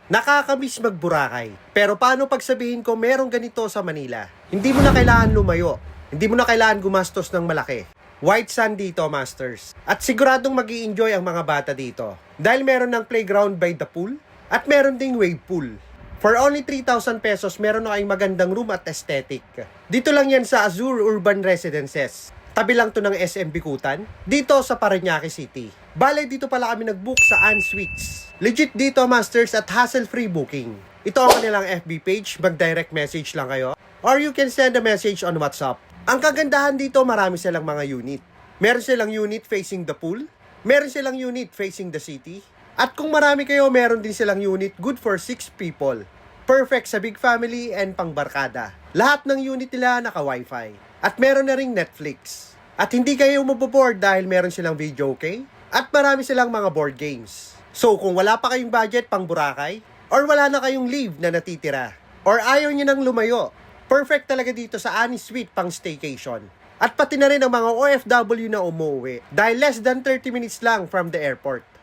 Nakakamiss mag-Boracay. Pero paano pag sabihin ko merong ganito sa Manila? Hindi mo na kailangan lumayo. Hindi mo na kailangan gumastos ng malaki. White sand dito, masters. At siguradong mag-i-enjoy ang mga bata dito. Dahil meron ng playground by the pool at meron ding wave pool. For only 3,000 pesos, meron na kayong magandang room at aesthetic. Dito lang yan sa Azure Urban Residences. Tabi lang to ng SM Bikutan, dito sa Parañaque City. Bale, dito pala kami nag-book sa Ann Suites. Legit dito, masters, at hassle-free booking. Ito ang kanilang FB page, mag-direct message lang kayo. Or you can send a message on WhatsApp. Ang kagandahan dito, marami silang mga unit. Meron silang unit facing the pool. Meron silang unit facing the city. At kung marami kayo, meron din silang unit good for 6 people. Perfect sa big family and pangbarkada. Lahat ng unit nila naka-wifi. At meron na ring Netflix. At hindi kayo maboboard dahil meron silang video, okay? At marami silang mga board games. So kung wala pa kayong budget pang Boracay, or wala na kayong leave na natitira, or ayaw nyo nang lumayo, perfect talaga dito sa Annie Suite pang staycation. At pati na rin ang mga OFW na umuwi dahil less than 30 minutes lang from the airport.